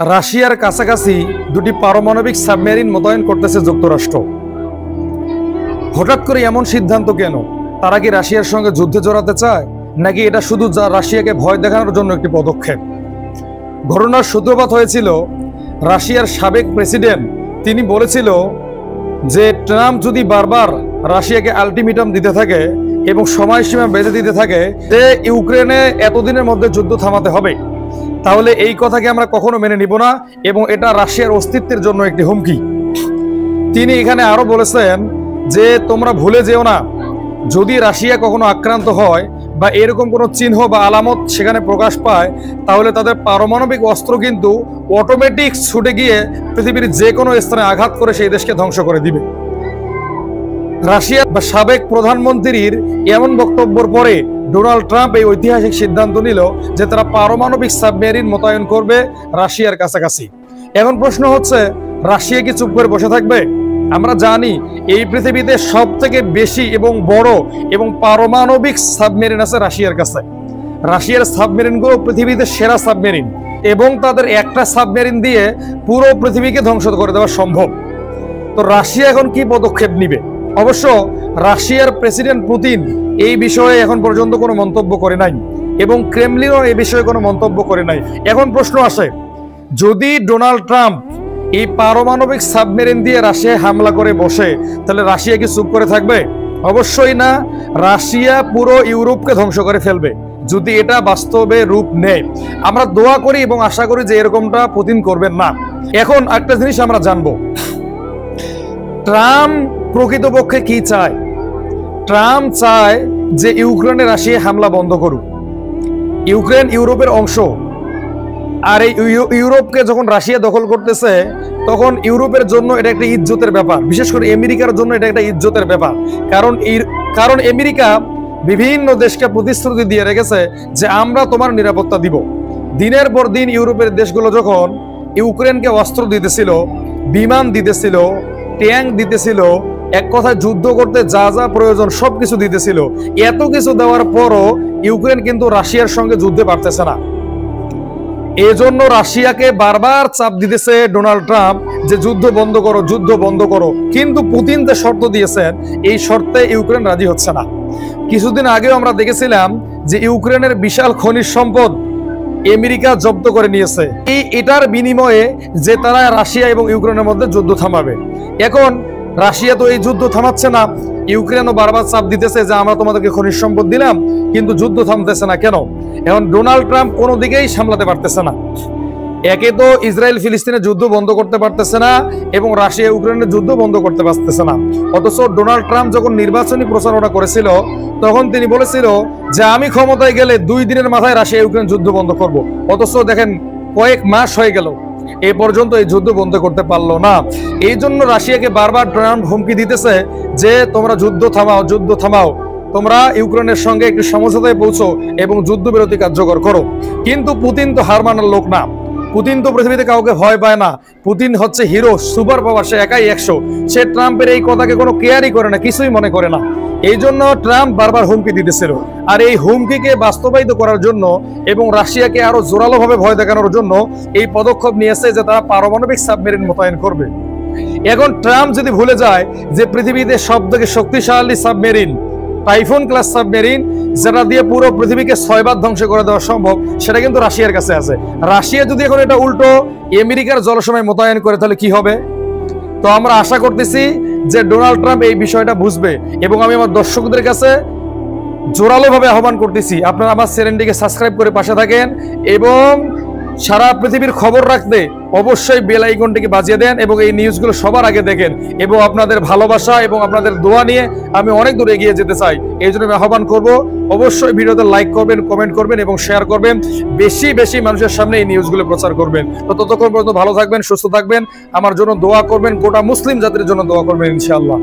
রাশিয়ার কাছাকাছি দুটি পারমাণবিক সাবমেরিন মোতায়েন করতেছে যুক্তরাষ্ট্র। হঠাৎ করে এমন সিদ্ধান্ত কেন? তারা কি রাশিয়ার সঙ্গে যুদ্ধে জড়াতে চায়, নাকি এটা শুধু রাশিয়াকে ভয় দেখানোর জন্য একটি পদক্ষেপ? ঘটনার সূত্রপাত হয়েছিল রাশিয়ার সাবেক প্রেসিডেন্ট তিনি বলেছিল যে ট্রাম্প যদি বারবার রাশিয়াকে আলটিমেটাম দিতে থাকে এবং সময়সীমা বেঁধে দিতে থাকে যে ইউক্রেনে এতদিনের মধ্যে যুদ্ধ থামাতে হবে, তাহলে এই কথাকে আমরা কখনো মেনে নিব না এবং এটা রাশিয়ার অস্তিত্বের জন্য একটি হুমকি। তিনি এখানে আরো বলেছেন যে তোমরা ভুলে যেও না, যদি রাশিয়া কখনো আক্রান্ত হয় বা এরকম কোনো চিহ্ন বা আলামত সেখানে প্রকাশ পায়, তাহলে তাদের পারমাণবিক অস্ত্র কিন্তু অটোমেটিক ছুটে গিয়ে পৃথিবীর যে কোনো স্থানে আঘাত করে সেই দেশকে ধ্বংস করে দিবে। রাশিয়ার সাবেক প্রধানমন্ত্রীর এমন বক্তব্যের পরে ডোনাল্ড ট্রাম্প এই ঐতিহাসিক সিদ্ধান্ত নিল যে তারা পারমাণবিক সাবমেরিন মোতায়েন করবে রাশিয়ার কাছাকাছি। এখন প্রশ্ন হচ্ছে, রাশিয়া কি চুপ করে বসে থাকবে? আমরা জানি এই পৃথিবীতে সব থেকে বেশি এবং বড় এবং পারমাণবিক সাবমেরিন আছে রাশিয়ার কাছে। রাশিয়ার সাবমেরিনগুলো পৃথিবীতে সেরা সাবমেরিন এবং তাদের একটা সাবমেরিন দিয়ে পুরো পৃথিবীকে ধ্বংস করে দেওয়া সম্ভব। তো রাশিয়া এখন কি পদক্ষেপ নিবে? অবশ্য রাশিয়ার প্রেসিডেন্ট পুতিন এই বিষয়ে এখন পর্যন্ত কোনো মন্তব্য করে নাই এবং ক্রেমলিনও এই বিষয়ে কোনো মন্তব্য করে নাই। এখন প্রশ্ন আসে, যদি ডোনাল্ড ট্রাম্প এই পারমাণবিক সাবমেরিন দিয়ে রাশিয়ায় হামলা করে বসে, তাহলে রাশিয়া কি চুপ করে থাকবে? অবশ্যই না। রাশিয়া পুরো ইউরোপকে ধ্বংস করে ফেলবে যদি এটা বাস্তবে রূপ নেয়। আমরা দোয়া করি এবং আশা করি যে এরকমটা পুতিন করবেন না। এখন একটা জিনিস আমরা জানবো, ট্রাম্প প্রকৃতপক্ষে কি চায়? ট্রাম্প চায় যে ইউক্রেনে রাশিয়া হামলা বন্ধ করুক। ইউক্রেন ইউরোপের অংশ, আর এই ইউরোপকে যখন রাশিয়া দখল করতেছে তখন ইউরোপের জন্য এটা একটা ইজ্জতের ব্যাপার, বিশেষ করে আমেরিকার জন্য এটা একটা ইজ্জতের ব্যাপার। কারণ আমেরিকা বিভিন্ন দেশকে প্রতিশ্রুতি দিয়ে রেখেছে যে আমরা তোমার নিরাপত্তা দিব। দিনের পর দিন ইউরোপের দেশগুলো যখন ইউক্রেনকে অস্ত্র দিতেছিল, বিমান দিতেছিল, ট্যাঙ্ক দিতেছিল, এক কথায় যুদ্ধ করতে যা যা প্রয়োজন সবকিছু দিতেছিল, এত কিছু দেওয়ার পরও ইউক্রেন কিন্তু রাশিয়ার সঙ্গে যুদ্ধে পারতেছে না। এজন্য রাশিয়াকে বারবার চাপ দিতেছে ডোনাল্ড ট্রাম্প যে যুদ্ধ বন্ধ করো, যুদ্ধ বন্ধ করো। কিন্তু পুতিন যে শর্ত দিয়েছেন এই শর্তে ইউক্রেন রাজি হচ্ছে না। কিছুদিন আগেও আমরা দেখেছিলাম যে ইউক্রেনের বিশাল খনিজ সম্পদ আমেরিকা জব্দ করে নিয়েছে এটার বিনিময়ে যে তারা রাশিয়া এবং ইউক্রেনের মধ্যে যুদ্ধ থামাবে। এখন রাশিয়া তো এই যুদ্ধ থামাচ্ছে না, ইউক্রেনও বারবার চাপ দিতেছে যে আমরা তোমাদেরকে খনিজ সম্পদ দিলাম, কিন্তু যুদ্ধ থামতেছে না কেন? এখন ডোনাল্ড ট্রাম্প কোনো দিকেই সামলাতে পারতেছে না। একে তো ইসরায়েল ফিলিস্তিনের যুদ্ধ বন্ধ করতে পারতেছে না এবং রাশিয়া ইউক্রেনের যুদ্ধ বন্ধ করতে পারতেছে না। অথচ ডোনাল্ড ট্রাম্প যখন নির্বাচনী প্রচারণা করেছিল তখন তিনি বলেছিল যে আমি ক্ষমতায় গেলে 2 দিনের মাথায় রাশিয়া ইউক্রেন যুদ্ধ বন্ধ করব। অথচ দেখেন কয়েক মাস হয়ে গেল, এ পর্যন্ত এই যুদ্ধ বন্ধ করতে পারলো না। এই জন্য রাশিয়াকে বারবার ট্রাম্প হুমকি দিতেছে যে তোমরা যুদ্ধ থামাও, যুদ্ধ থামাও, তোমরা ইউক্রেনের সঙ্গে একটি সমঝোতায় পৌঁছো এবং যুদ্ধবিরতি কার্যকর করো। কিন্তু পুতিন তো হার মানার লোক না। পুতিন তো পৃথিবীতে কাউকে ভয় পায় না। পুতিন হচ্ছে হিরো, সুপার পাওয়ার, সে একাই 100। সে ট্রাম্পের এই কথাকে কোনো কেয়ারই করে না, কিছুই মনে করে না। এই জন্য ট্রাম্প বারবার হুমকি দিতেছিল। আর এই হুমকিকে বাস্তবায়িত করার জন্য এবং রাশিয়াকে আরো জোরালোভাবে ভয় দেখানোর জন্য এই পদক্ষেপ নিয়েছে যে তারা পারমাণবিক সাবমেরিন মোতায়েন করবে। এখন ট্রাম্প যদি ভুলে যায় যে পৃথিবীতে সবথেকে শক্তিশালী সাবমেরিন টাইফুন ক্লাস সাবমেরিন, যেটা দিয়ে পুরো পৃথিবীকে 6 বার ধ্বংস করে দেওয়া সম্ভব, সেটা কিন্তু রাশিয়ার কাছে আছে। রাশিয়া যদি এখন এটা উল্টো আমেরিকার জলসীমায় মোতায়েন করে তাহলে কি হবে? তো আমরা আশা করতেছি যে ডোনাল্ড ট্রাম্প এই বিষয়টা বুঝবে এবং আমি আমার দর্শকদের কাছে জোরালোভাবে আহ্বান করতেছি আপনারা আমার চ্যানেলটিকে সাবস্ক্রাইব করে পাশে থাকেন এবং সারা পৃথিবীর খবর রাখতে অবশ্যই বেল আইকনটিকে বাজিয়ে দেন এবং এই নিউজগুলো সবার আগে দেখেন। এবং আপনাদের ভালোবাসা এবং আপনাদের দোয়া নিয়ে আমি অনেক দূর এগিয়ে যেতে চাই। এই জন্য আমি আহ্বান করব অবশ্যই ভিডিওতে লাইক করবেন, কমেন্ট করবেন এবং শেয়ার করবেন। বেশি বেশি মানুষের সামনে এই নিউজগুলো প্রচার করবেন। তো ততক্ষণ পর্যন্ত ভালো থাকবেন, সুস্থ থাকবেন, আমার জন্য দোয়া করবেন, গোটা মুসলিম জাতির জন্য দোয়া করবেন ইনশাআল্লাহ।